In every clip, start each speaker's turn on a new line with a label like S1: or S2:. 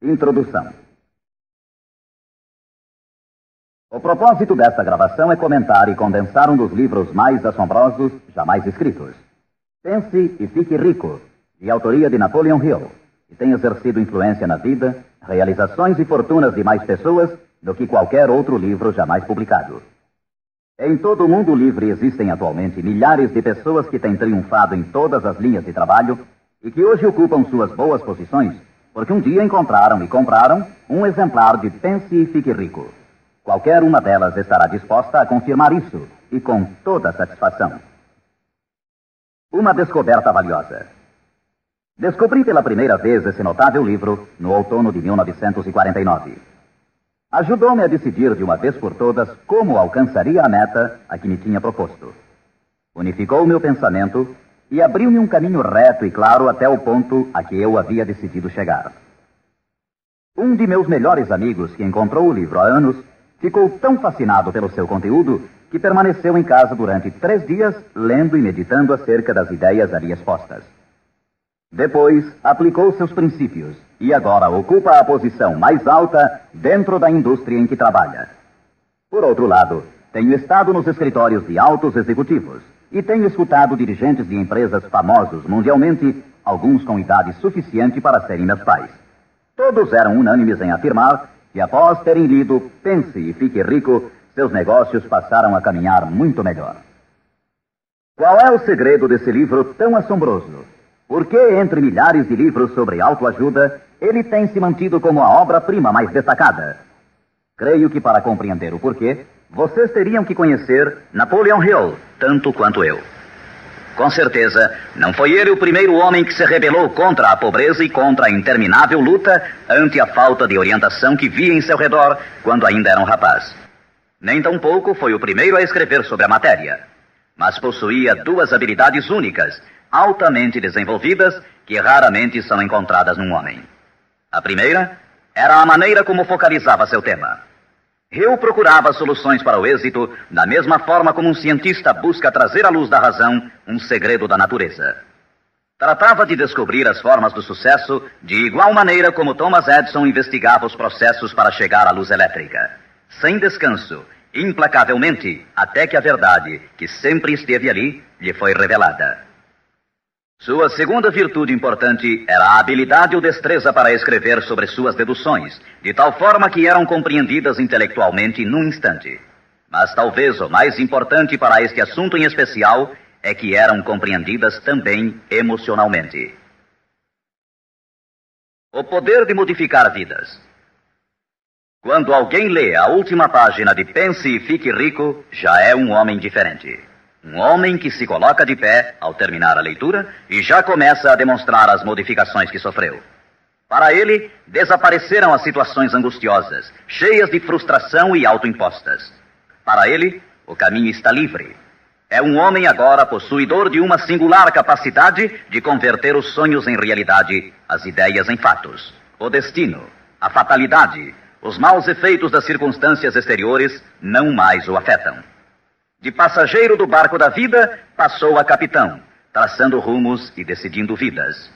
S1: Introdução. O propósito desta gravação é comentar e condensar um dos livros mais assombrosos jamais escritos. Pense e Fique Rico, de autoria de Napoleon Hill, que tem exercido influência na vida, realizações e fortunas de mais pessoas do que qualquer outro livro jamais publicado. Em todo o mundo livre existem atualmente milhares de pessoas que têm triunfado em todas as linhas de trabalho e que hoje ocupam suas boas posições porque um dia encontraram e compraram um exemplar de Pense e Fique Rico. Qualquer uma delas estará disposta a confirmar isso, e com toda satisfação. Uma descoberta valiosa. Descobri pela primeira vez esse notável livro no outono de 1949. Ajudou-me a decidir de uma vez por todas como alcançaria a meta a que me tinha proposto. Unificou meu pensamento e abriu-me um caminho reto e claro até o ponto a que eu havia decidido chegar. Um de meus melhores amigos, que encontrou o livro há anos, ficou tão fascinado pelo seu conteúdo que permaneceu em casa durante 3 dias, lendo e meditando acerca das ideias ali expostas. Depois, aplicou seus princípios e agora ocupa a posição mais alta dentro da indústria em que trabalha. Por outro lado, tenho estado nos escritórios de altos executivos e tenho escutado dirigentes de empresas famosos mundialmente, alguns com idade suficiente para serem meus pais. Todos eram unânimes em afirmar que, após terem lido Pense e Fique Rico, seus negócios passaram a caminhar muito melhor. Qual é o segredo desse livro tão assombroso? Por que, entre milhares de livros sobre autoajuda, ele tem se mantido como a obra-prima mais destacada? Creio que para compreender o porquê, vocês teriam que conhecer Napoleon Hill, tanto quanto eu. Com certeza, não foi ele o primeiro homem que se rebelou contra a pobreza e contra a interminável luta ante a falta de orientação que via em seu redor quando ainda era um rapaz. Nem tampouco foi o primeiro a escrever sobre a matéria, mas possuía 2 habilidades únicas, altamente desenvolvidas, que raramente são encontradas num homem. A primeira era a maneira como focalizava seu tema. Hill procurava soluções para o êxito da mesma forma como um cientista busca trazer à luz da razão um segredo da natureza. Tratava de descobrir as formas do sucesso de igual maneira como Thomas Edison investigava os processos para chegar à luz elétrica, sem descanso, implacavelmente, até que a verdade, que sempre esteve ali, lhe foi revelada. Sua segunda virtude importante era a habilidade ou destreza para escrever sobre suas deduções, de tal forma que eram compreendidas intelectualmente num instante. Mas talvez o mais importante para este assunto em especial é que eram compreendidas também emocionalmente. O poder de modificar vidas. Quando alguém lê a última página de Pense e Fique Rico, já é um homem diferente. Um homem que se coloca de pé ao terminar a leitura e já começa a demonstrar as modificações que sofreu. Para ele, desapareceram as situações angustiosas, cheias de frustração e autoimpostas. Para ele, o caminho está livre. É um homem agora possuidor de uma singular capacidade de converter os sonhos em realidade, as ideias em fatos. O destino, a fatalidade, os maus efeitos das circunstâncias exteriores não mais o afetam. De passageiro do barco da vida, passou a capitão, traçando rumos e decidindo vidas.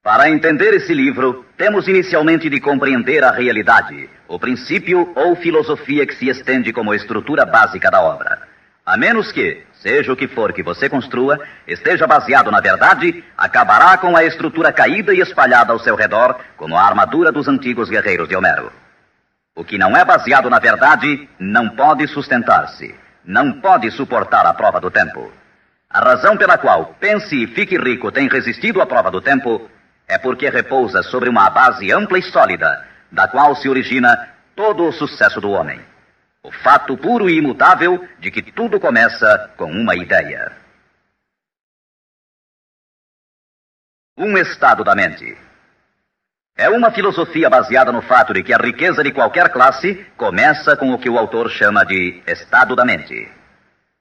S1: Para entender esse livro, temos inicialmente de compreender a realidade, o princípio ou filosofia que se estende como estrutura básica da obra. A menos que, seja o que for que você construa, esteja baseado na verdade, acabará com a estrutura caída e espalhada ao seu redor, como a armadura dos antigos guerreiros de Homero. O que não é baseado na verdade não pode sustentar-se. Não pode suportar a prova do tempo. A razão pela qual Pense e Fique Rico tem resistido à prova do tempo é porque repousa sobre uma base ampla e sólida, da qual se origina todo o sucesso do homem. O fato puro e imutável de que tudo começa com uma ideia. Um estado da mente. É uma filosofia baseada no fato de que a riqueza de qualquer classe começa com o que o autor chama de estado da mente.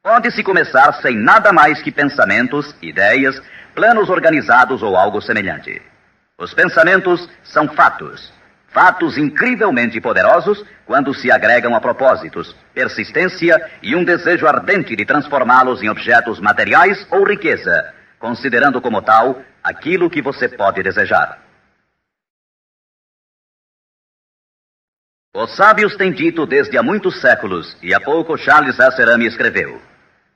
S1: Pode-se começar sem nada mais que pensamentos, ideias, planos organizados ou algo semelhante. Os pensamentos são fatos. Fatos incrivelmente poderosos quando se agregam a propósitos, persistência e um desejo ardente de transformá-los em objetos materiais ou riqueza, considerando como tal aquilo que você pode desejar. Os sábios têm dito desde há muitos séculos, e há pouco Charles Asserami escreveu: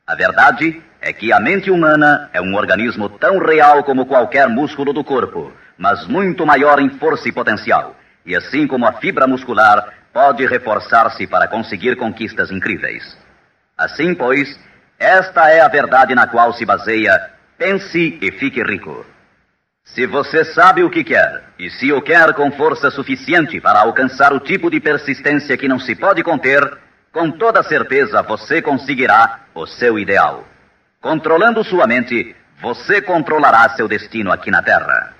S1: a verdade é que a mente humana é um organismo tão real como qualquer músculo do corpo, mas muito maior em força e potencial, e assim como a fibra muscular pode reforçar-se para conseguir conquistas incríveis. Assim, pois, esta é a verdade na qual se baseia Pense e Fique Rico. Se você sabe o que quer, e se o quer com força suficiente para alcançar o tipo de persistência que não se pode conter, com toda certeza você conseguirá o seu ideal. Controlando sua mente, você controlará seu destino aqui na Terra.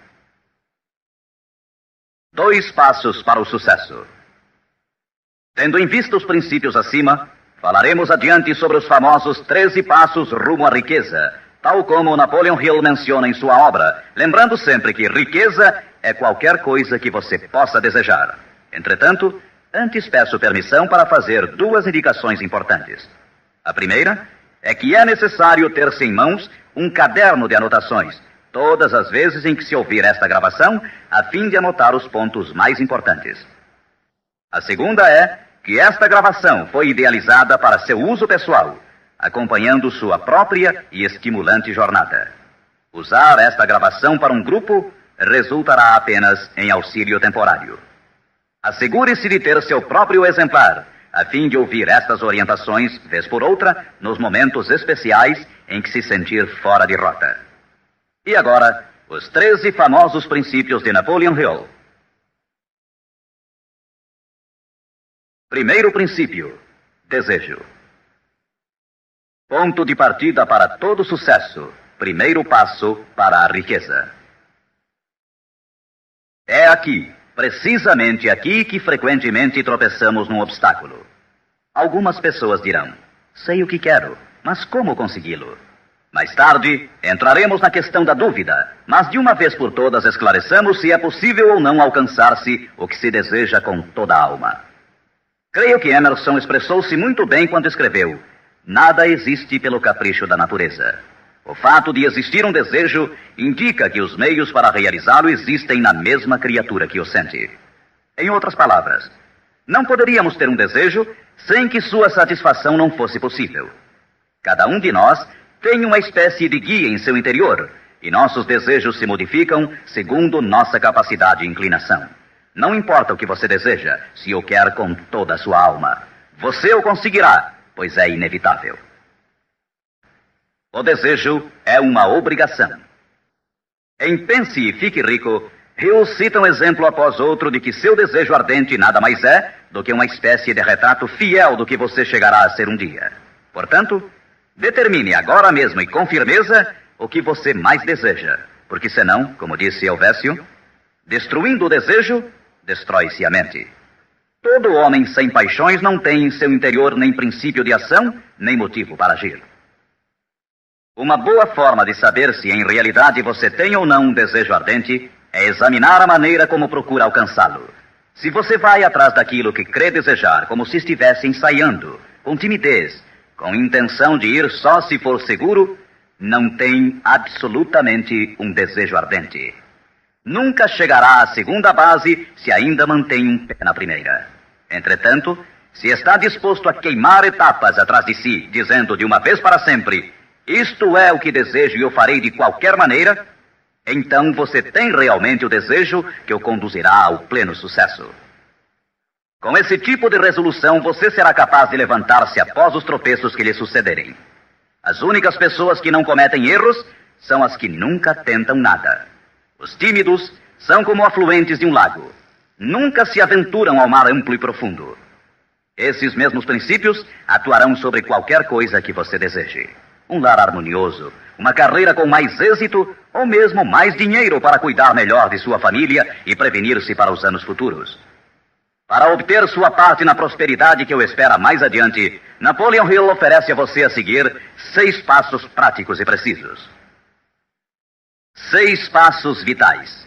S1: 2 passos para o sucesso. Tendo em vista os princípios acima, falaremos adiante sobre os famosos 13 passos rumo à riqueza, tal como Napoleon Hill menciona em sua obra, lembrando sempre que riqueza é qualquer coisa que você possa desejar. Entretanto, antes peço permissão para fazer 2 indicações importantes. A primeira é que é necessário ter-se em mãos um caderno de anotações, todas as vezes em que se ouvir esta gravação, a fim de anotar os pontos mais importantes. A segunda é que esta gravação foi idealizada para seu uso pessoal, acompanhando sua própria e estimulante jornada. Usar esta gravação para um grupo resultará apenas em auxílio temporário. Assegure-se de ter seu próprio exemplar, a fim de ouvir estas orientações, vez por outra, nos momentos especiais em que se sentir fora de rota. E agora, os 13 famosos princípios de Napoleon Hill. Primeiro princípio: desejo. Ponto de partida para todo sucesso. Primeiro passo para a riqueza. É aqui, precisamente aqui, que frequentemente tropeçamos num obstáculo. Algumas pessoas dirão: sei o que quero, mas como consegui-lo? Mais tarde, entraremos na questão da dúvida, mas de uma vez por todas esclareçamos se é possível ou não alcançar-se o que se deseja com toda a alma. Creio que Emerson expressou-se muito bem quando escreveu: nada existe pelo capricho da natureza. O fato de existir um desejo indica que os meios para realizá-lo existem na mesma criatura que o sente. Em outras palavras, não poderíamos ter um desejo sem que sua satisfação não fosse possível. Cada um de nós tem uma espécie de guia em seu interior, e nossos desejos se modificam segundo nossa capacidade e inclinação. Não importa o que você deseja, se o quer com toda a sua alma. Você o conseguirá, pois é inevitável. O desejo é uma obrigação. Em Pense e Fique Rico, Hill cita um exemplo após outro de que seu desejo ardente nada mais é do que uma espécie de retrato fiel do que você chegará a ser um dia. Portanto, determine agora mesmo e com firmeza o que você mais deseja, porque senão, como disse Helvécio, destruindo o desejo, destrói-se a mente. Todo homem sem paixões não tem em seu interior nem princípio de ação, nem motivo para agir. Uma boa forma de saber se em realidade você tem ou não um desejo ardente é examinar a maneira como procura alcançá-lo. Se você vai atrás daquilo que crê desejar, como se estivesse ensaiando, com timidez, com intenção de ir só se for seguro, não tem absolutamente um desejo ardente. Nunca chegará à segunda base se ainda mantém um pé na primeira. Entretanto, se está disposto a queimar etapas atrás de si, dizendo de uma vez para sempre: isto é o que desejo e o farei de qualquer maneira, então você tem realmente o desejo que o conduzirá ao pleno sucesso. Com esse tipo de resolução, você será capaz de levantar-se após os tropeços que lhe sucederem. As únicas pessoas que não cometem erros são as que nunca tentam nada. Os tímidos são como afluentes de um lago. Nunca se aventuram ao mar amplo e profundo. Esses mesmos princípios atuarão sobre qualquer coisa que você deseje. Um lar harmonioso, uma carreira com mais êxito ou mesmo mais dinheiro para cuidar melhor de sua família e prevenir-se para os anos futuros. Para obter sua parte na prosperidade que o espera mais adiante, Napoleon Hill oferece a você a seguir 6 passos práticos e precisos. 6 passos vitais.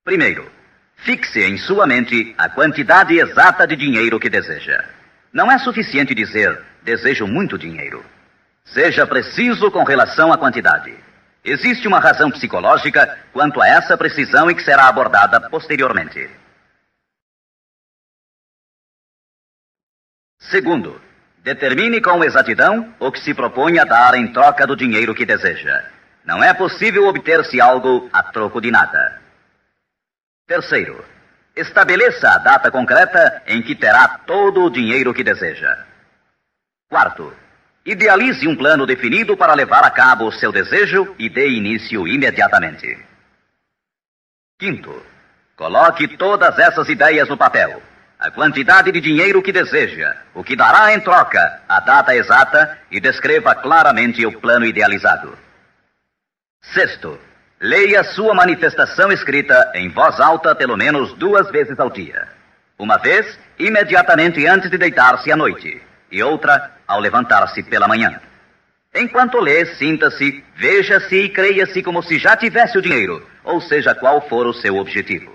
S1: Primeiro, fixe em sua mente a quantidade exata de dinheiro que deseja. Não é suficiente dizer: desejo muito dinheiro. Seja preciso com relação à quantidade. Existe uma razão psicológica quanto a essa precisão e que será abordada posteriormente. Segundo, determine com exatidão o que se propõe a dar em troca do dinheiro que deseja. Não é possível obter-se algo a troco de nada. Terceiro, estabeleça a data concreta em que terá todo o dinheiro que deseja. Quarto, idealize um plano definido para levar a cabo o seu desejo e dê início imediatamente. Quinto, coloque todas essas ideias no papel. A quantidade de dinheiro que deseja, o que dará em troca, a data exata e descreva claramente o plano idealizado. Sexto, leia sua manifestação escrita em voz alta pelo menos 2 vezes ao dia. Uma vez, imediatamente antes de deitar-se à noite, e outra, ao levantar-se pela manhã. Enquanto lê, sinta-se, veja-se e creia-se como se já tivesse o dinheiro, ou seja, qual for o seu objetivo.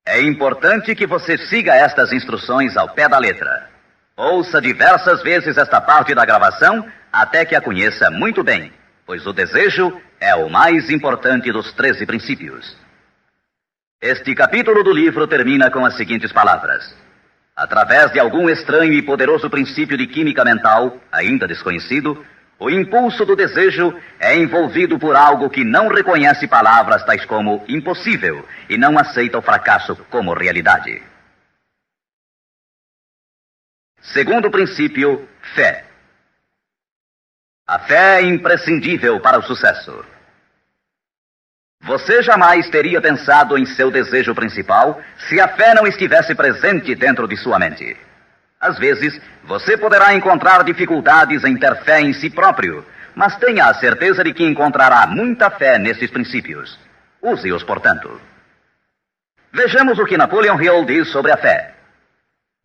S1: É importante que você siga estas instruções ao pé da letra. Ouça diversas vezes esta parte da gravação até que a conheça muito bem, pois o desejo é o mais importante dos 13 princípios. Este capítulo do livro termina com as seguintes palavras: através de algum estranho e poderoso princípio de química mental, ainda desconhecido, o impulso do desejo é envolvido por algo que não reconhece palavras tais como impossível e não aceita o fracasso como realidade. Segundo princípio, fé. A fé é imprescindível para o sucesso. Você jamais teria pensado em seu desejo principal se a fé não estivesse presente dentro de sua mente. Às vezes, você poderá encontrar dificuldades em ter fé em si próprio, mas tenha a certeza de que encontrará muita fé nesses princípios. Use-os, portanto. Vejamos o que Napoleon Hill diz sobre a fé.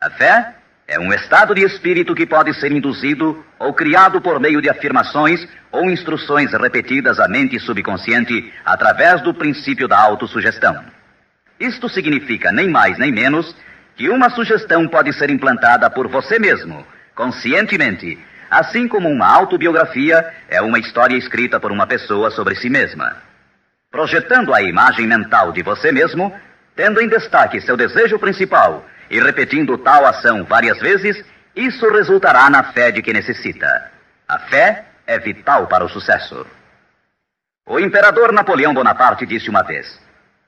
S1: A fé é um estado de espírito que pode ser induzido ou criado por meio de afirmações ou instruções repetidas à mente subconsciente através do princípio da autossugestão. Isto significa nem mais nem menos que uma sugestão pode ser implantada por você mesmo, conscientemente, assim como uma autobiografia é uma história escrita por uma pessoa sobre si mesma. Projetando a imagem mental de você mesmo, tendo em destaque seu desejo principal e repetindo tal ação várias vezes, isso resultará na fé de que necessita. A fé é vital para o sucesso. O imperador Napoleão Bonaparte disse uma vez: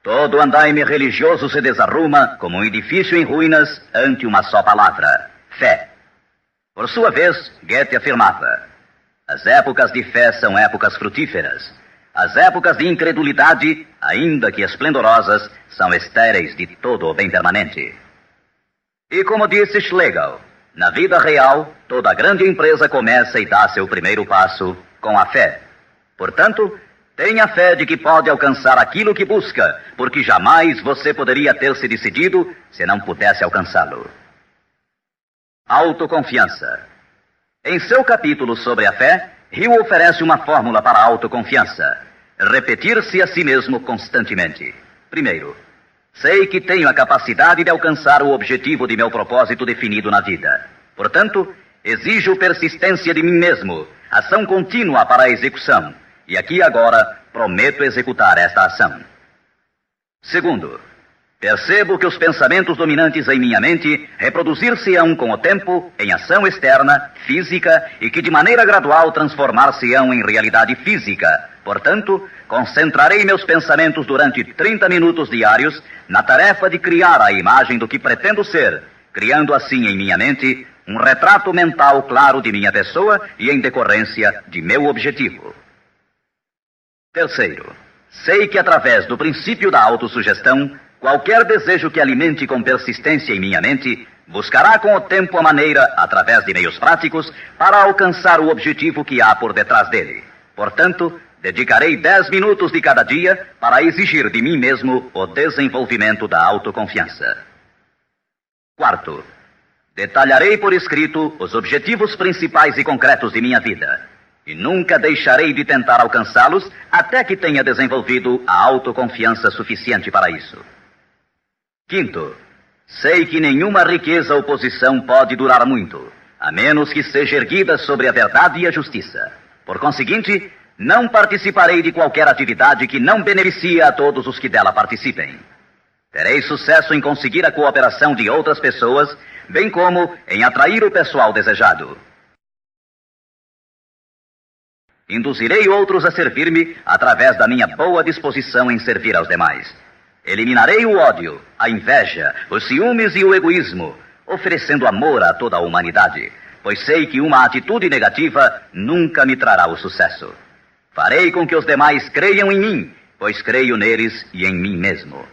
S1: todo andaime religioso se desarruma como um edifício em ruínas ante uma só palavra: fé. Por sua vez, Goethe afirmava: as épocas de fé são épocas frutíferas. As épocas de incredulidade, ainda que esplendorosas, são estéreis de todo o bem permanente. E como disse Schlegel, na vida real, toda grande empresa começa e dá seu primeiro passo com a fé. Portanto, tenha fé de que pode alcançar aquilo que busca, porque jamais você poderia ter se decidido se não pudesse alcançá-lo. Autoconfiança. Em seu capítulo sobre a fé, Hill oferece uma fórmula para a autoconfiança: repetir-se a si mesmo constantemente. Primeiro, sei que tenho a capacidade de alcançar o objetivo de meu propósito definido na vida. Portanto, exijo persistência de mim mesmo, ação contínua para a execução. E aqui e agora prometo executar esta ação. Segundo, percebo que os pensamentos dominantes em minha mente reproduzir-se-ão com o tempo em ação externa, física, e que de maneira gradual transformar-se-ão em realidade física. Portanto, concentrarei meus pensamentos durante 30 minutos diários na tarefa de criar a imagem do que pretendo ser, criando assim em minha mente um retrato mental claro de minha pessoa e em decorrência de meu objetivo. Terceiro, sei que através do princípio da autossugestão, qualquer desejo que alimente com persistência em minha mente buscará com o tempo a maneira, através de meios práticos, para alcançar o objetivo que há por detrás dele. Portanto, dedicarei 10 minutos de cada dia para exigir de mim mesmo o desenvolvimento da autoconfiança. Quarto, detalharei por escrito os objetivos principais e concretos de minha vida. E nunca deixarei de tentar alcançá-los até que tenha desenvolvido a autoconfiança suficiente para isso. Quinto, sei que nenhuma riqueza ou posição pode durar muito, a menos que seja erguida sobre a verdade e a justiça. Por conseguinte, não participarei de qualquer atividade que não beneficie a todos os que dela participem. Terei sucesso em conseguir a cooperação de outras pessoas, bem como em atrair o pessoal desejado. Induzirei outros a servir-me através da minha boa disposição em servir aos demais. Eliminarei o ódio, a inveja, os ciúmes e o egoísmo, oferecendo amor a toda a humanidade, pois sei que uma atitude negativa nunca me trará o sucesso. Farei com que os demais creiam em mim, pois creio neles e em mim mesmo.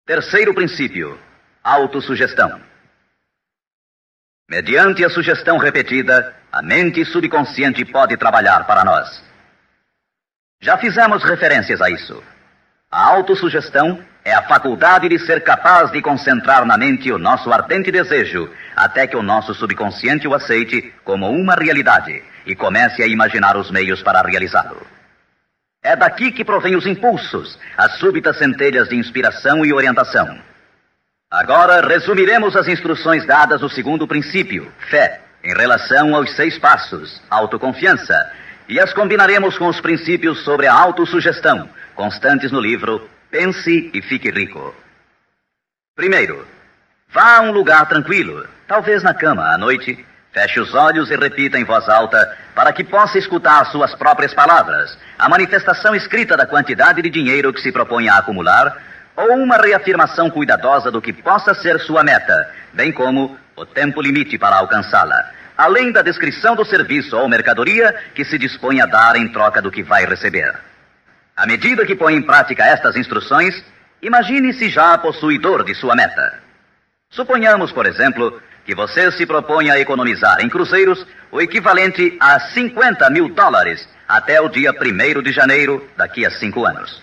S1: Terceiro princípio: autossugestão. Mediante a sugestão repetida, a mente subconsciente pode trabalhar para nós. Já fizemos referências a isso. A autossugestão é a faculdade de ser capaz de concentrar na mente o nosso ardente desejo, até que o nosso subconsciente o aceite como uma realidade e comece a imaginar os meios para realizá-lo. É daqui que provém os impulsos, as súbitas centelhas de inspiração e orientação. Agora resumiremos as instruções dadas no segundo princípio, fé, em relação aos 6 passos, autoconfiança, e as combinaremos com os princípios sobre a autossugestão, constantes no livro Pense e Fique Rico. Primeiro, vá a um lugar tranquilo, talvez na cama à noite, feche os olhos e repita em voz alta, para que possa escutar suas próprias palavras, a manifestação escrita da quantidade de dinheiro que se propõe a acumular, ou uma reafirmação cuidadosa do que possa ser sua meta, bem como o tempo limite para alcançá-la, além da descrição do serviço ou mercadoria que se dispõe a dar em troca do que vai receber. À medida que põe em prática estas instruções, imagine-se já possuidor de sua meta. Suponhamos, por exemplo, que você se propõe a economizar em cruzeiros o equivalente a $50 mil até o dia 1º de janeiro, daqui a 5 anos,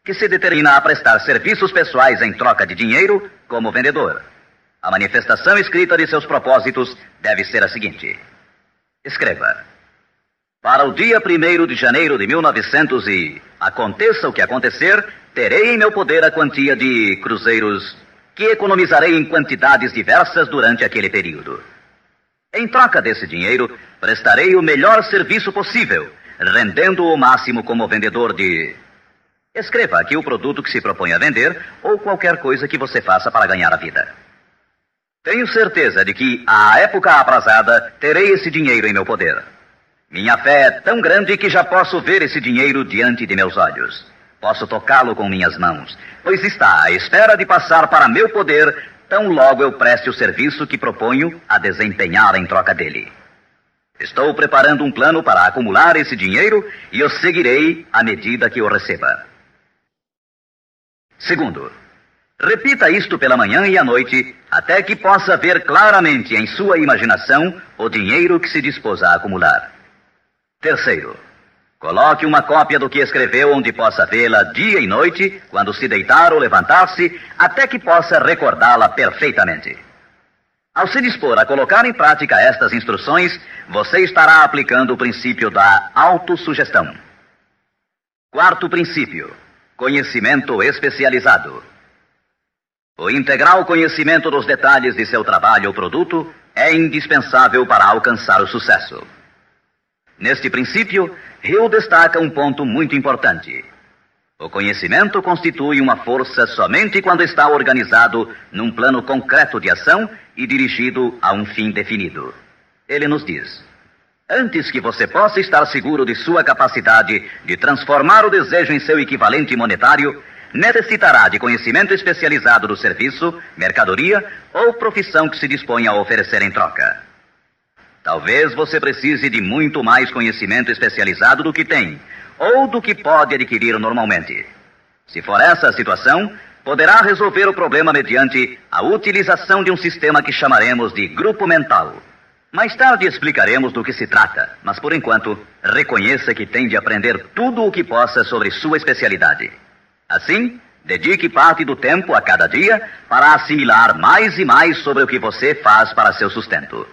S1: que se determina a prestar serviços pessoais em troca de dinheiro como vendedor. A manifestação escrita de seus propósitos deve ser a seguinte. Escreva: para o dia 1º de janeiro de 1900 e aconteça o que acontecer, terei em meu poder a quantia de cruzeiros que economizarei em quantidades diversas durante aquele período. Em troca desse dinheiro, prestarei o melhor serviço possível, rendendo o máximo como vendedor de... Escreva aqui o produto que se propõe a vender ou qualquer coisa que você faça para ganhar a vida. Tenho certeza de que, à época aprazada, terei esse dinheiro em meu poder. Minha fé é tão grande que já posso ver esse dinheiro diante de meus olhos. Posso tocá-lo com minhas mãos, pois está à espera de passar para meu poder, tão logo eu preste o serviço que proponho a desempenhar em troca dele. Estou preparando um plano para acumular esse dinheiro e o seguirei à medida que o receba. Segundo, repita isto pela manhã e à noite, até que possa ver claramente em sua imaginação o dinheiro que se dispôs a acumular. Terceiro, coloque uma cópia do que escreveu onde possa vê-la dia e noite, quando se deitar ou levantar-se, até que possa recordá-la perfeitamente. Ao se dispor a colocar em prática estas instruções, você estará aplicando o princípio da autossugestão. Quarto princípio: conhecimento especializado. O integral conhecimento dos detalhes de seu trabalho ou produto é indispensável para alcançar o sucesso. Neste princípio, Hill destaca um ponto muito importante. O conhecimento constitui uma força somente quando está organizado num plano concreto de ação e dirigido a um fim definido. Ele nos diz: antes que você possa estar seguro de sua capacidade de transformar o desejo em seu equivalente monetário, necessitará de conhecimento especializado do serviço, mercadoria ou profissão que se dispõe a oferecer em troca. Talvez você precise de muito mais conhecimento especializado do que tem, ou do que pode adquirir normalmente. Se for essa a situação, poderá resolver o problema mediante a utilização de um sistema que chamaremos de grupo mental. Mais tarde explicaremos do que se trata, mas por enquanto, reconheça que tem de aprender tudo o que possa sobre sua especialidade. Assim, dedique parte do tempo a cada dia para assimilar mais e mais sobre o que você faz para seu sustento.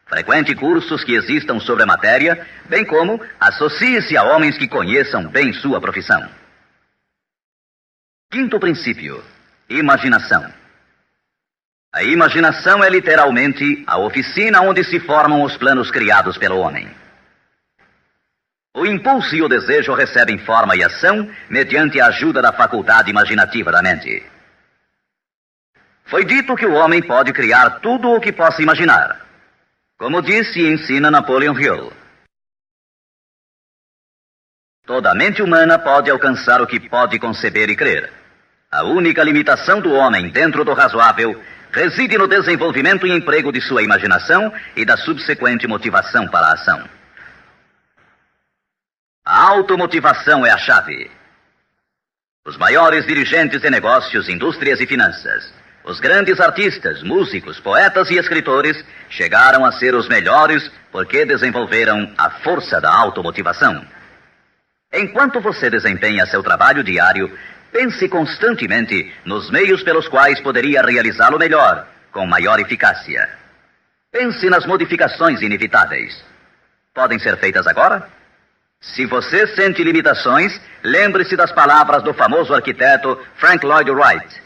S1: Frequente cursos que existam sobre a matéria, bem como associe-se a homens que conheçam bem sua profissão. Quinto princípio: imaginação. A imaginação é literalmente a oficina onde se formam os planos criados pelo homem. O impulso e o desejo recebem forma e ação mediante a ajuda da faculdade imaginativa da mente. Foi dito que o homem pode criar tudo o que possa imaginar, como disse e ensina Napoleon Hill. Toda mente humana pode alcançar o que pode conceber e crer. A única limitação do homem dentro do razoável reside no desenvolvimento e emprego de sua imaginação e da subsequente motivação para a ação. A automotivação é a chave. Os maiores dirigentes de negócios, indústrias e finanças, os grandes artistas, músicos, poetas e escritores chegaram a ser os melhores porque desenvolveram a força da automotivação. Enquanto você desempenha seu trabalho diário, pense constantemente nos meios pelos quais poderia realizá-lo melhor, com maior eficácia. Pense nas modificações inevitáveis. Podem ser feitas agora? Se você sente limitações, lembre-se das palavras do famoso arquiteto Frank Lloyd Wright.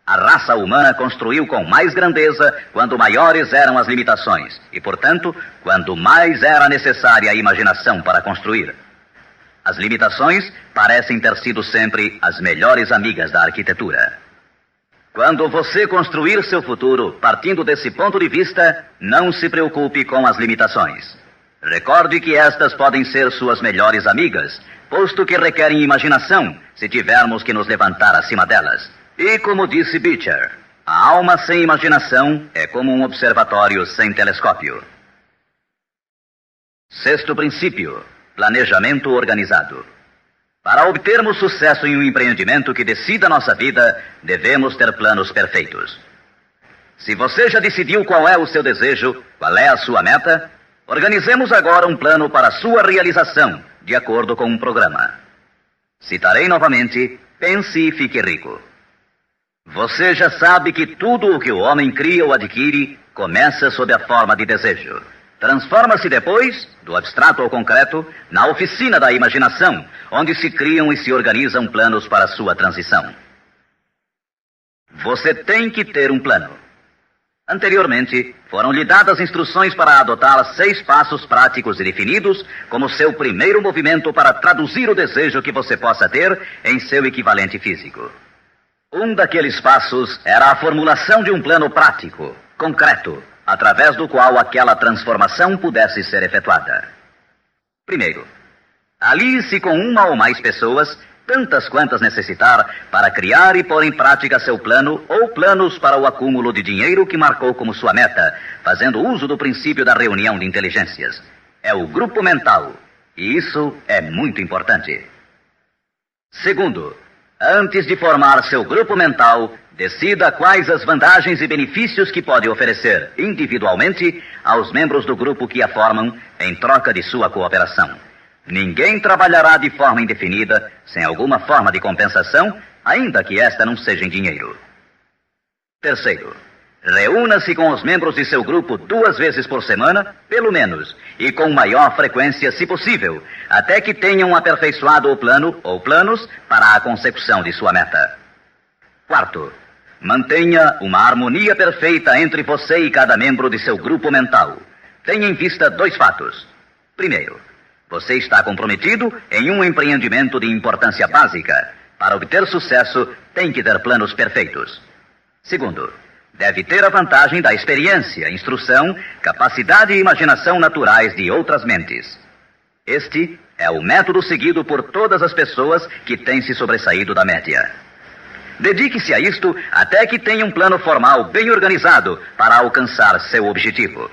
S1: A raça humana construiu com mais grandeza quando maiores eram as limitações e, portanto, quando mais era necessária a imaginação para construir. As limitações parecem ter sido sempre as melhores amigas da arquitetura. Quando você construir seu futuro partindo desse ponto de vista, não se preocupe com as limitações. Recorde que estas podem ser suas melhores amigas, posto que requerem imaginação se tivermos que nos levantar acima delas. E como disse Beecher, a alma sem imaginação é como um observatório sem telescópio. Sexto princípio: planejamento organizado. Para obtermos sucesso em um empreendimento que decida nossa vida, devemos ter planos perfeitos. Se você já decidiu qual é o seu desejo, qual é a sua meta, organizemos agora um plano para sua realização, de acordo com um programa. Citarei novamente: pense e fique rico. Você já sabe que tudo o que o homem cria ou adquire começa sob a forma de desejo. Transforma-se depois, do abstrato ao concreto, na oficina da imaginação, onde se criam e se organizam planos para sua transição. Você tem que ter um plano. Anteriormente, foram-lhe dadas instruções para adotar 6 passos práticos e definidos como seu primeiro movimento para traduzir o desejo que você possa ter em seu equivalente físico. Um daqueles passos era a formulação de um plano prático, concreto, através do qual aquela transformação pudesse ser efetuada. Primeiro, alie-se com uma ou mais pessoas, tantas quantas necessitar, para criar e pôr em prática seu plano ou planos para o acúmulo de dinheiro que marcou como sua meta, fazendo uso do princípio da reunião de inteligências. É o grupo mental, e isso é muito importante. Segundo, antes de formar seu grupo mental, decida quais as vantagens e benefícios que pode oferecer individualmente aos membros do grupo que a formam em troca de sua cooperação. Ninguém trabalhará de forma indefinida sem alguma forma de compensação, ainda que esta não seja em dinheiro. Terceiro, reúna-se com os membros de seu grupo 2 vezes por semana, pelo menos, e com maior frequência, se possível, até que tenham aperfeiçoado o plano ou planos para a consecução de sua meta. Quarto, mantenha uma harmonia perfeita entre você e cada membro de seu grupo mental. Tenha em vista 2 fatos. Primeiro, você está comprometido em um empreendimento de importância básica. Para obter sucesso, tem que ter planos perfeitos. Segundo, deve ter a vantagem da experiência, instrução, capacidade e imaginação naturais de outras mentes. Este é o método seguido por todas as pessoas que têm se sobressaído da média. Dedique-se a isto até que tenha um plano formal bem organizado para alcançar seu objetivo.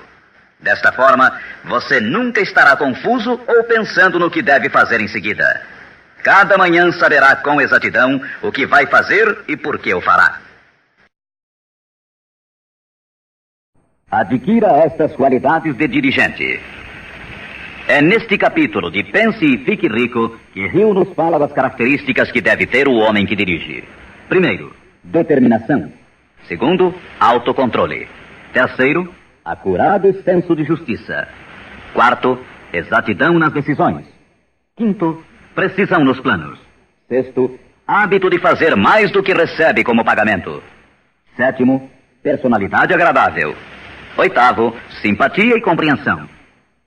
S1: Desta forma, você nunca estará confuso ou pensando no que deve fazer em seguida. Cada manhã saberá com exatidão o que vai fazer e por que o fará. Adquira estas qualidades de dirigente. É neste capítulo de Pense e Fique Rico que Hill nos fala das características que deve ter o homem que dirige. Primeiro, determinação. Segundo, autocontrole. Terceiro, acurado senso de justiça. Quarto, exatidão nas decisões. Quinto, precisão nos planos. Sexto, hábito de fazer mais do que recebe como pagamento. Sétimo, personalidade agradável. Oitavo, simpatia e compreensão.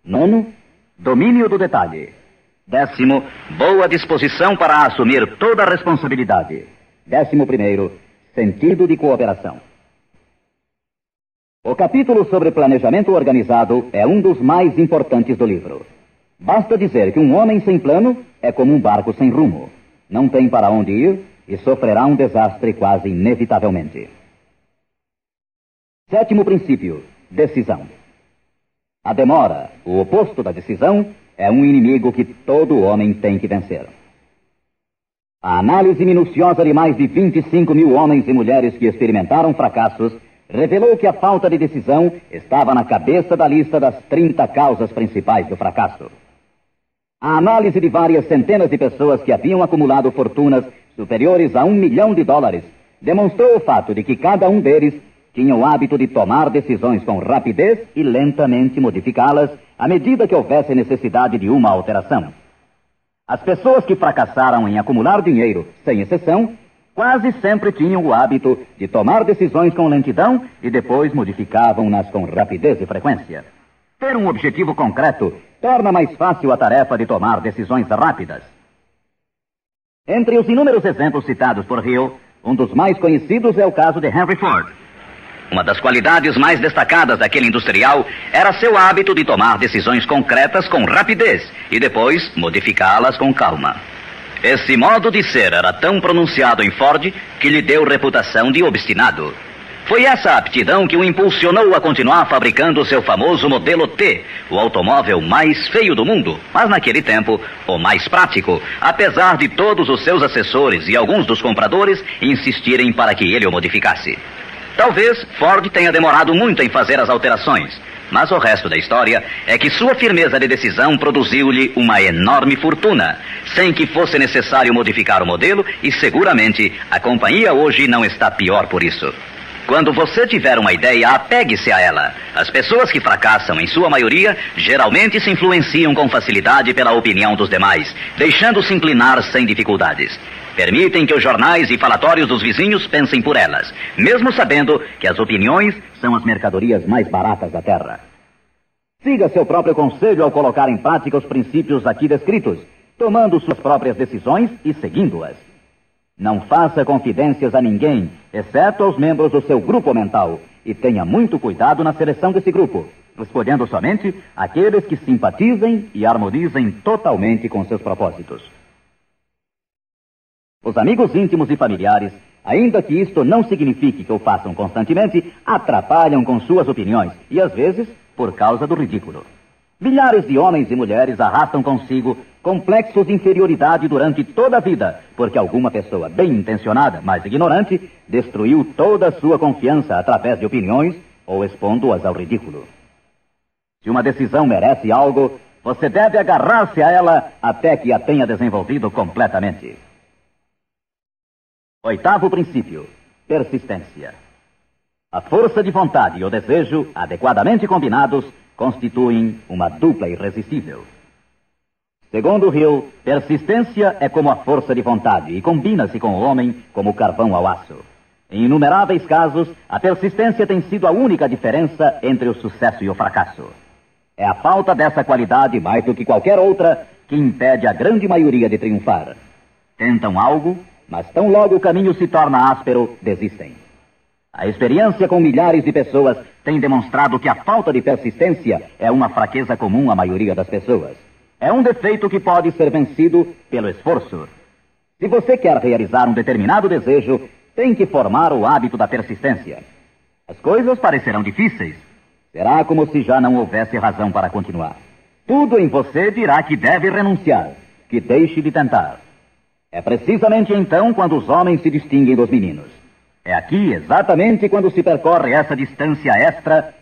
S1: Nono, domínio do detalhe. Décimo, boa disposição para assumir toda a responsabilidade. 11º, sentido de cooperação. O capítulo sobre planejamento organizado é um dos mais importantes do livro. Basta dizer que um homem sem plano é como um barco sem rumo. Não tem para onde ir e sofrerá um desastre quase inevitavelmente. 7º princípio, decisão. A demora, o oposto da decisão, é um inimigo que todo homem tem que vencer. A análise minuciosa de mais de 25 mil homens e mulheres que experimentaram fracassos revelou que a falta de decisão estava na cabeça da lista das 30 causas principais do fracasso. A análise de várias centenas de pessoas que haviam acumulado fortunas superiores a $1 milhão demonstrou o fato de que cada um deles tinha o hábito de tomar decisões com rapidez e lentamente modificá-las à medida que houvesse necessidade de uma alteração. As pessoas que fracassaram em acumular dinheiro, sem exceção, quase sempre tinham o hábito de tomar decisões com lentidão e depois modificavam-nas com rapidez e frequência. Ter um objetivo concreto torna mais fácil a tarefa de tomar decisões rápidas. Entre os inúmeros exemplos citados por Hill, um dos mais conhecidos é o caso de Henry Ford. Uma das qualidades mais destacadas daquele industrial era seu hábito de tomar decisões concretas com rapidez e depois modificá-las com calma. Esse modo de ser era tão pronunciado em Ford que lhe deu reputação de obstinado. Foi essa aptidão que o impulsionou a continuar fabricando seu famoso modelo T, o automóvel mais feio do mundo, mas naquele tempo o mais prático, apesar de todos os seus assessores e alguns dos compradores insistirem para que ele o modificasse. Talvez Ford tenha demorado muito em fazer as alterações, mas o resto da história é que sua firmeza de decisão produziu-lhe uma enorme fortuna, sem que fosse necessário modificar o modelo, e seguramente a companhia hoje não está pior por isso. Quando você tiver uma ideia, apegue-se a ela. As pessoas que fracassam, em sua maioria, geralmente se influenciam com facilidade pela opinião dos demais, deixando-se inclinar sem dificuldades. Permitem que os jornais e falatórios dos vizinhos pensem por elas, mesmo sabendo que as opiniões são as mercadorias mais baratas da terra. Siga seu próprio conselho ao colocar em prática os princípios aqui descritos, tomando suas próprias decisões e seguindo-as. Não faça confidências a ninguém, exceto aos membros do seu grupo mental, e tenha muito cuidado na seleção desse grupo, escolhendo somente aqueles que simpatizem e harmonizem totalmente com seus propósitos. Os amigos íntimos e familiares, ainda que isto não signifique que o façam constantemente, atrapalham com suas opiniões e, às vezes, por causa do ridículo. Milhares de homens e mulheres arrastam consigo complexos de inferioridade durante toda a vida, porque alguma pessoa bem intencionada, mas ignorante, destruiu toda a sua confiança através de opiniões ou expondo-as ao ridículo. Se uma decisão merece algo, você deve agarrar-se a ela até que a tenha desenvolvido completamente. 8º princípio, persistência. A força de vontade e o desejo, adequadamente combinados, constituem uma dupla irresistível. Segundo Hill, persistência é como a força de vontade e combina-se com o homem como o carvão ao aço. Em inumeráveis casos, a persistência tem sido a única diferença entre o sucesso e o fracasso. É a falta dessa qualidade, mais do que qualquer outra, que impede a grande maioria de triunfar. Tentam algo, mas tão logo o caminho se torna áspero, desistem. A experiência com milhares de pessoas tem demonstrado que a falta de persistência é uma fraqueza comum à maioria das pessoas. É um defeito que pode ser vencido pelo esforço. Se você quer realizar um determinado desejo, tem que formar o hábito da persistência. As coisas parecerão difíceis. Será como se já não houvesse razão para continuar. Tudo em você dirá que deve renunciar, que deixe de tentar. É precisamente então quando os homens se distinguem dos meninos. É aqui exatamente quando se percorre essa distância extra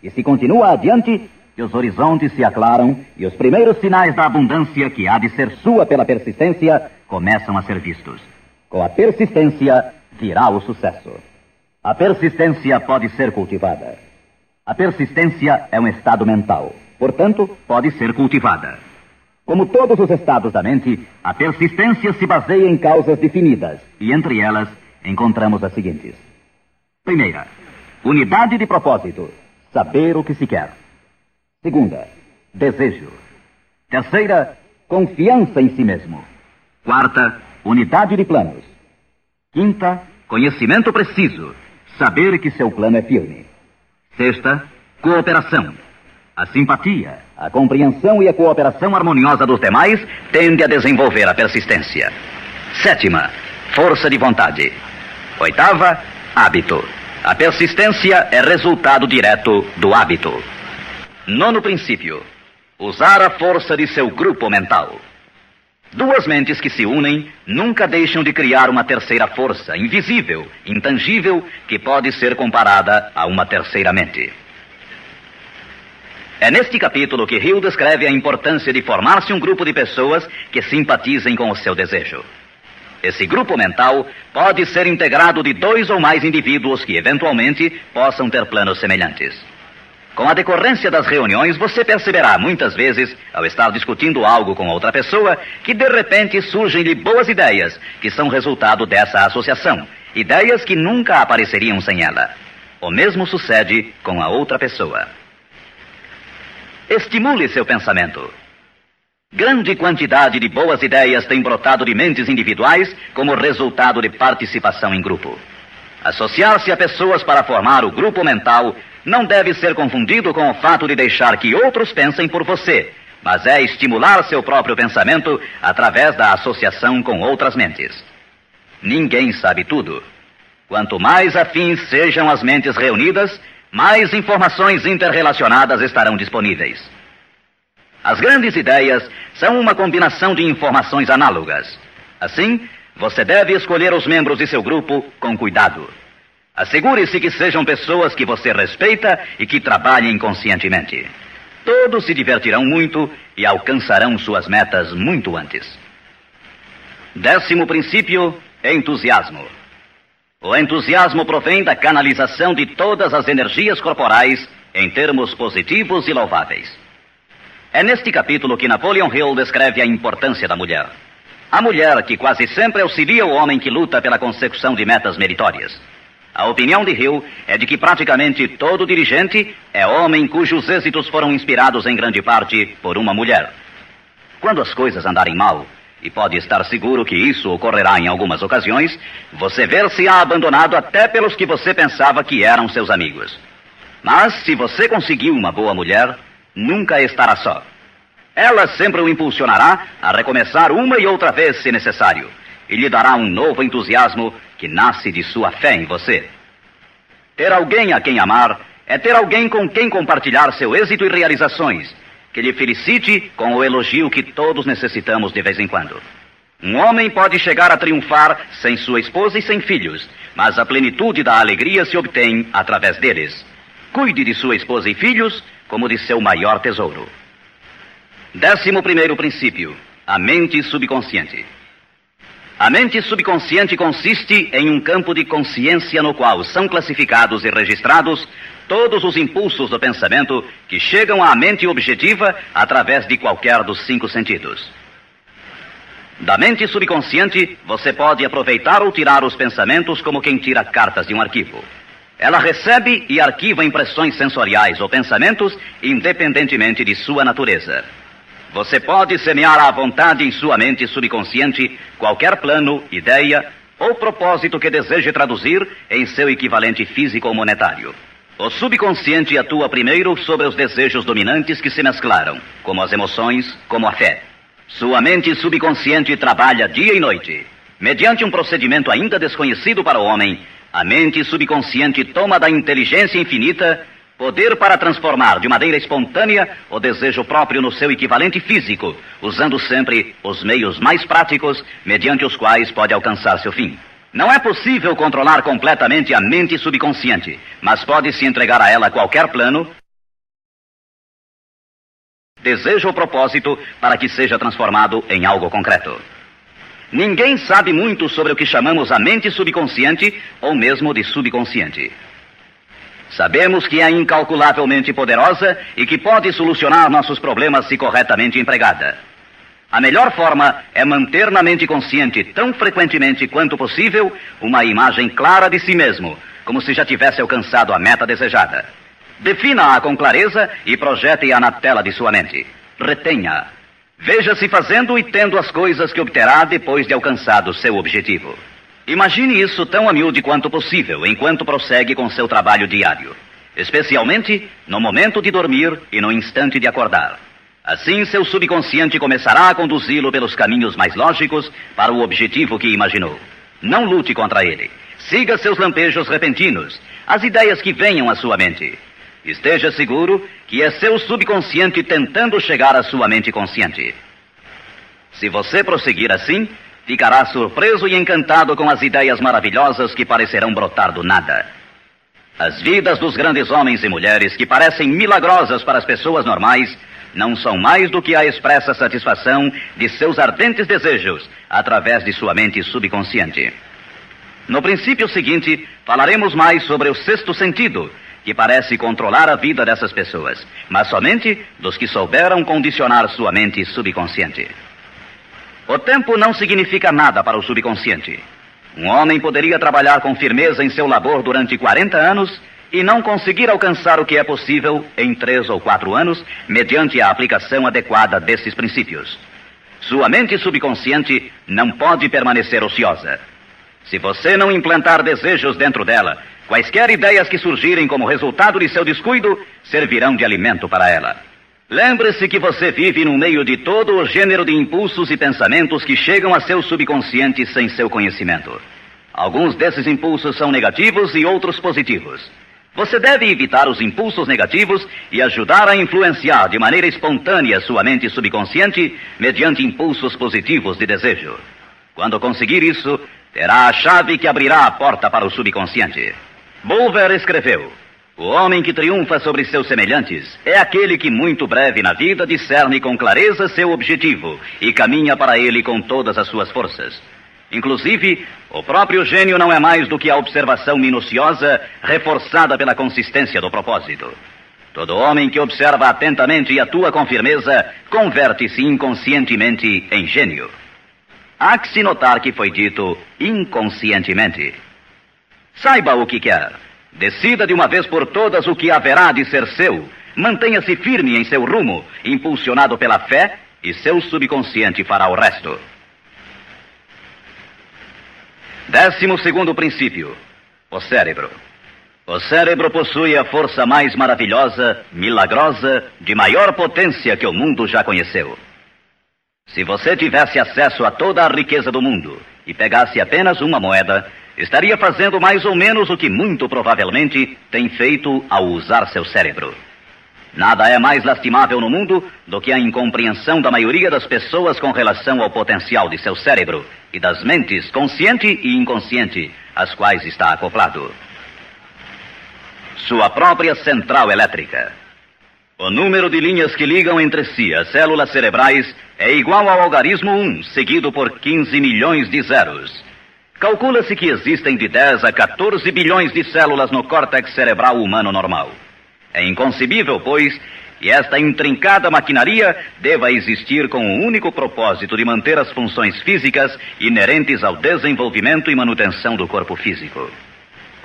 S1: e se continua adiante que os horizontes se aclaram e os primeiros sinais da abundância que há de ser sua pela persistência começam a ser vistos. Com a persistência virá o sucesso. A persistência pode ser cultivada. A persistência é um estado mental, portanto, pode ser cultivada. Como todos os estados da mente, a persistência se baseia em causas definidas, e entre elas encontramos as seguintes. Primeira, unidade de propósito, saber o que se quer. Segunda, desejo. Terceira, confiança em si mesmo. Quarta, unidade de planos. Quinta, conhecimento preciso, saber que seu plano é firme. Sexta, cooperação. A simpatia, a compreensão e a cooperação harmoniosa dos demais tende a desenvolver a persistência. Sétima, força de vontade. Oitava, hábito. A persistência é resultado direto do hábito. Nono princípio, usar a força de seu grupo mental. Duas mentes que se unem nunca deixam de criar uma terceira força, invisível, intangível, que pode ser comparada a uma terceira mente. É neste capítulo que Hill descreve a importância de formar-se um grupo de pessoas que simpatizem com o seu desejo. Esse grupo mental pode ser integrado de 2 ou mais indivíduos que eventualmente possam ter planos semelhantes. Com a decorrência das reuniões, você perceberá muitas vezes, ao estar discutindo algo com outra pessoa, que de repente surgem-lhe boas ideias, que são resultado dessa associação. Ideias que nunca apareceriam sem ela. O mesmo sucede com a outra pessoa. Estimule seu pensamento. Grande quantidade de boas ideias tem brotado de mentes individuais como resultado de participação em grupo. Associar-se a pessoas para formar o grupo mental não deve ser confundido com o fato de deixar que outros pensem por você, mas é estimular seu próprio pensamento através da associação com outras mentes. Ninguém sabe tudo. Quanto mais afins sejam as mentes reunidas, mais informações interrelacionadas estarão disponíveis. As grandes ideias são uma combinação de informações análogas. Assim, você deve escolher os membros de seu grupo com cuidado. Assegure-se que sejam pessoas que você respeita e que trabalhem conscientemente. Todos se divertirão muito e alcançarão suas metas muito antes. 10º princípio, entusiasmo. O entusiasmo provém da canalização de todas as energias corporais em termos positivos e louváveis. É neste capítulo que Napoleon Hill descreve a importância da mulher. A mulher que quase sempre auxilia o homem que luta pela consecução de metas meritórias. A opinião de Hill é de que praticamente todo dirigente é homem cujos êxitos foram inspirados em grande parte por uma mulher. Quando as coisas andarem mal, e pode estar seguro que isso ocorrerá em algumas ocasiões, você ver-se-á abandonado até pelos que você pensava que eram seus amigos. Mas se você conseguiu uma boa mulher, nunca estará só. Ela sempre o impulsionará a recomeçar uma e outra vez se necessário, e lhe dará um novo entusiasmo que nasce de sua fé em você. Ter alguém a quem amar é ter alguém com quem compartilhar seu êxito e realizações, que lhe felicite com o elogio que todos necessitamos de vez em quando. Um homem pode chegar a triunfar sem sua esposa e sem filhos, mas a plenitude da alegria se obtém através deles. Cuide de sua esposa e filhos como de seu maior tesouro. 11º princípio, a mente subconsciente. A mente subconsciente consiste em um campo de consciência no qual são classificados e registrados todos os impulsos do pensamento que chegam à mente objetiva através de qualquer dos 5 sentidos. Da mente subconsciente, você pode aproveitar ou tirar os pensamentos como quem tira cartas de um arquivo. Ela recebe e arquiva impressões sensoriais ou pensamentos independentemente de sua natureza. Você pode semear à vontade em sua mente subconsciente qualquer plano, ideia ou propósito que deseje traduzir em seu equivalente físico ou monetário. O subconsciente atua primeiro sobre os desejos dominantes que se mesclaram, como as emoções, como a fé. Sua mente subconsciente trabalha dia e noite. Mediante um procedimento ainda desconhecido para o homem, a mente subconsciente toma da inteligência infinita poder para transformar de maneira espontânea o desejo próprio no seu equivalente físico, usando sempre os meios mais práticos mediante os quais pode alcançar seu fim. Não é possível controlar completamente a mente subconsciente, mas pode-se entregar a ela qualquer plano, desejo ou propósito para que seja transformado em algo concreto. Ninguém sabe muito sobre o que chamamos a mente subconsciente ou mesmo de subconsciente. Sabemos que é incalculavelmente poderosa e que pode solucionar nossos problemas se corretamente empregada. A melhor forma é manter na mente consciente tão frequentemente quanto possível uma imagem clara de si mesmo, como se já tivesse alcançado a meta desejada. Defina-a com clareza e projete-a na tela de sua mente. Retenha-a. Veja-se fazendo e tendo as coisas que obterá depois de alcançado seu objetivo. Imagine isso tão a miúde quanto possível enquanto prossegue com seu trabalho diário, especialmente no momento de dormir e no instante de acordar. Assim, seu subconsciente começará a conduzi-lo pelos caminhos mais lógicos para o objetivo que imaginou. Não lute contra ele. Siga seus lampejos repentinos, as ideias que venham à sua mente. Esteja seguro que é seu subconsciente tentando chegar à sua mente consciente. Se você prosseguir assim, ficará surpreso e encantado com as ideias maravilhosas que parecerão brotar do nada. As vidas dos grandes homens e mulheres que parecem milagrosas para as pessoas normais não são mais do que a expressa satisfação de seus ardentes desejos através de sua mente subconsciente. No princípio seguinte, falaremos mais sobre o sexto sentido, que parece controlar a vida dessas pessoas, mas somente dos que souberam condicionar sua mente subconsciente. O tempo não significa nada para o subconsciente. Um homem poderia trabalhar com firmeza em seu labor durante 40 anos e não conseguir alcançar o que é possível em 3 ou 4 anos, mediante a aplicação adequada desses princípios. Sua mente subconsciente não pode permanecer ociosa. Se você não implantar desejos dentro dela, quaisquer ideias que surgirem como resultado de seu descuido servirão de alimento para ela. Lembre-se que você vive no meio de todo o gênero de impulsos e pensamentos que chegam a seu subconsciente sem seu conhecimento. Alguns desses impulsos são negativos e outros positivos. Você deve evitar os impulsos negativos e ajudar a influenciar de maneira espontânea sua mente subconsciente mediante impulsos positivos de desejo. Quando conseguir isso, terá a chave que abrirá a porta para o subconsciente. Bulwer escreveu: o homem que triunfa sobre seus semelhantes é aquele que muito breve na vida discerne com clareza seu objetivo e caminha para ele com todas as suas forças. Inclusive, o próprio gênio não é mais do que a observação minuciosa reforçada pela consistência do propósito. Todo homem que observa atentamente e atua com firmeza converte-se inconscientemente em gênio. Há que se notar que foi dito inconscientemente. Saiba o que quer. Decida de uma vez por todas o que haverá de ser seu. Mantenha-se firme em seu rumo, impulsionado pela fé, e seu subconsciente fará o resto. 12º princípio: o cérebro. O cérebro possui a força mais maravilhosa, milagrosa, de maior potência que o mundo já conheceu. Se você tivesse acesso a toda a riqueza do mundo e pegasse apenas uma moeda, estaria fazendo mais ou menos o que muito provavelmente tem feito ao usar seu cérebro. Nada é mais lastimável no mundo do que a incompreensão da maioria das pessoas com relação ao potencial de seu cérebro e das mentes consciente e inconsciente, às quais está acoplado. Sua própria central elétrica. O número de linhas que ligam entre si as células cerebrais é igual ao algarismo 1, seguido por 15 milhões de zeros. Calcula-se que existem de 10 a 14 bilhões de células no córtex cerebral humano normal. É inconcebível, pois, que esta intrincada maquinaria deva existir com o único propósito de manter as funções físicas inerentes ao desenvolvimento e manutenção do corpo físico.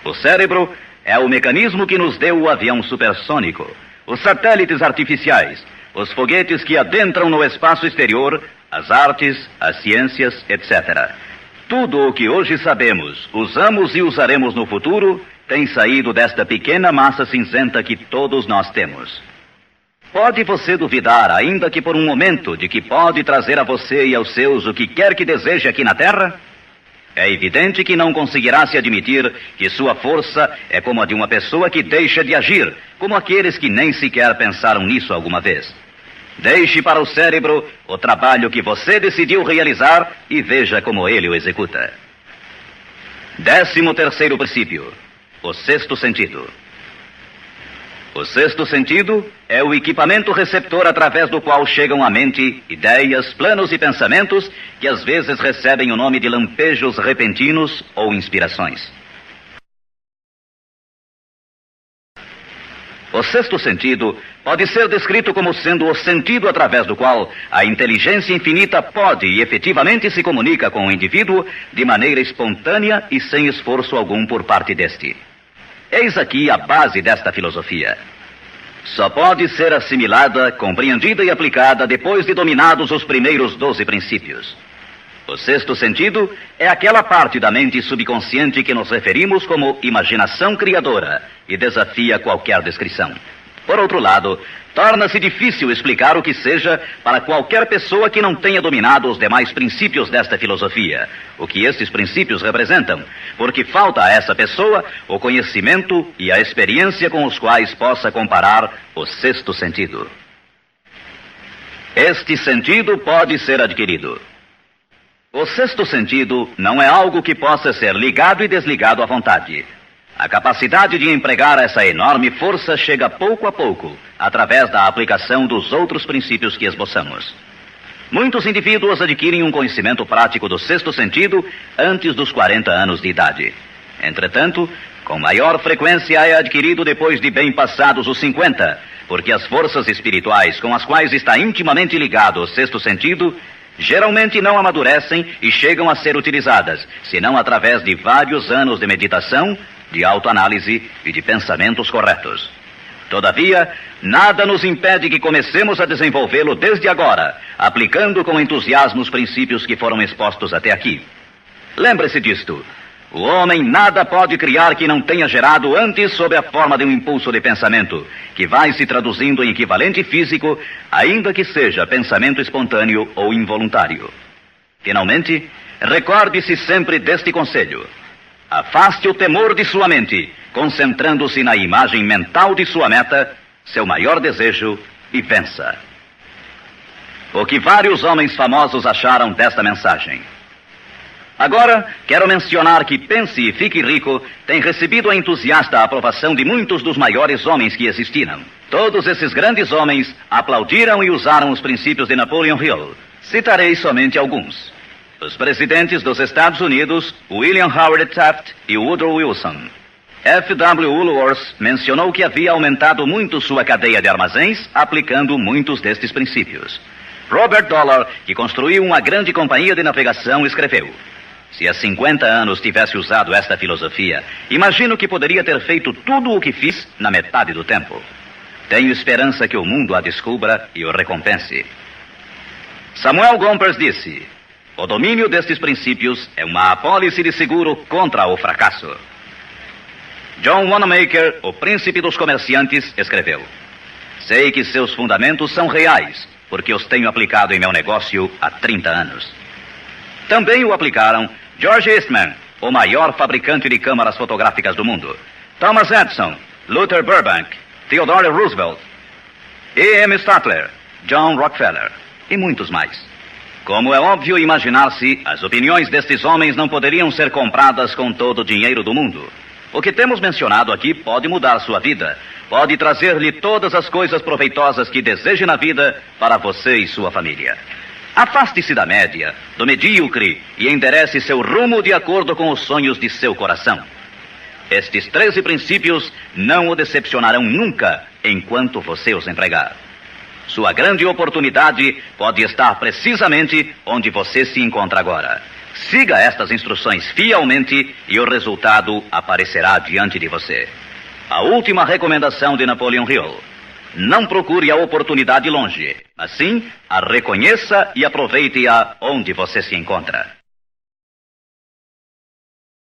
S1: O cérebro é o mecanismo que nos deu o avião supersônico, os satélites artificiais, os foguetes que adentram no espaço exterior, as artes, as ciências, etc. Tudo o que hoje sabemos, usamos e usaremos no futuro, tem saído desta pequena massa cinzenta que todos nós temos. Pode você duvidar, ainda que por um momento, de que pode trazer a você e aos seus o que quer que deseje aqui na Terra? É evidente que não conseguirá se admitir que sua força é como a de uma pessoa que deixa de agir, como aqueles que nem sequer pensaram nisso alguma vez. Deixe para o cérebro o trabalho que você decidiu realizar e veja como ele o executa. 13º princípio: o sexto sentido. O sexto sentido é o equipamento receptor através do qual chegam à mente ideias, planos e pensamentos que às vezes recebem o nome de lampejos repentinos ou inspirações. O sexto sentido pode ser descrito como sendo o sentido através do qual a inteligência infinita pode e efetivamente se comunica com o indivíduo de maneira espontânea e sem esforço algum por parte deste. Eis aqui a base desta filosofia. só pode ser assimilada, compreendida e aplicada depois de dominados os primeiros 12 princípios. O sexto sentido é aquela parte da mente subconsciente que nos referimos como imaginação criadora e desafia qualquer descrição. Por outro lado, torna-se difícil explicar o que seja para qualquer pessoa que não tenha dominado os demais princípios desta filosofia, o que estes princípios representam, porque falta a essa pessoa o conhecimento e a experiência com os quais possa comparar o sexto sentido. Este sentido pode ser adquirido. O sexto sentido não é algo que possa ser ligado e desligado à vontade. A capacidade de empregar essa enorme força chega pouco a pouco, através da aplicação dos outros princípios que esboçamos. Muitos indivíduos adquirem um conhecimento prático do sexto sentido antes dos 40 anos de idade. Entretanto, com maior frequência é adquirido depois de bem passados os 50, porque as forças espirituais com as quais está intimamente ligado o sexto sentido geralmente não amadurecem e chegam a ser utilizadas, senão através de vários anos de meditação, de autoanálise e de pensamentos corretos. Todavia, nada nos impede que comecemos a desenvolvê-lo desde agora, aplicando com entusiasmo os princípios que foram expostos até aqui. Lembre-se disto. O homem nada pode criar que não tenha gerado antes sob a forma de um impulso de pensamento, que vai se traduzindo em equivalente físico, ainda que seja pensamento espontâneo ou involuntário. Finalmente, recorde-se sempre deste conselho. Afaste o temor de sua mente, concentrando-se na imagem mental de sua meta, seu maior desejo, e vença. O que vários homens famosos acharam desta mensagem? Agora, quero mencionar que Pense e Fique Rico tem recebido a entusiasta aprovação de muitos dos maiores homens que existiram. Todos esses grandes homens aplaudiram e usaram os princípios de Napoleon Hill. Citarei somente alguns. Os presidentes dos Estados Unidos, William Howard Taft e Woodrow Wilson. F.W. Woolworth mencionou que havia aumentado muito sua cadeia de armazéns aplicando muitos destes princípios. Robert Dollar, que construiu uma grande companhia de navegação, escreveu: se há 50 anos tivesse usado esta filosofia, imagino que poderia ter feito tudo o que fiz na metade do tempo. Tenho esperança que o mundo a descubra e o recompense. Samuel Gompers disse: o domínio destes princípios é uma apólice de seguro contra o fracasso. John Wanamaker, o príncipe dos comerciantes, escreveu: sei que seus fundamentos são reais, porque os tenho aplicado em meu negócio há 30 anos. Também o aplicaram George Eastman, o maior fabricante de câmaras fotográficas do mundo, Thomas Edison, Luther Burbank, Theodore Roosevelt, E.M. Statler, John Rockefeller e muitos mais. Como é óbvio imaginar-se, as opiniões destes homens não poderiam ser compradas com todo o dinheiro do mundo. O que temos mencionado aqui pode mudar sua vida, pode trazer-lhe todas as coisas proveitosas que deseje na vida para você e sua família. Afaste-se da média, do medíocre e enderece seu rumo de acordo com os sonhos de seu coração. Estes 13 princípios não o decepcionarão nunca enquanto você os empregar. Sua grande oportunidade pode estar precisamente onde você se encontra agora. Siga estas instruções fielmente e o resultado aparecerá diante de você. A última recomendação de Napoleon Hill: não procure a oportunidade longe, mas sim a reconheça e aproveite-a onde você se encontra.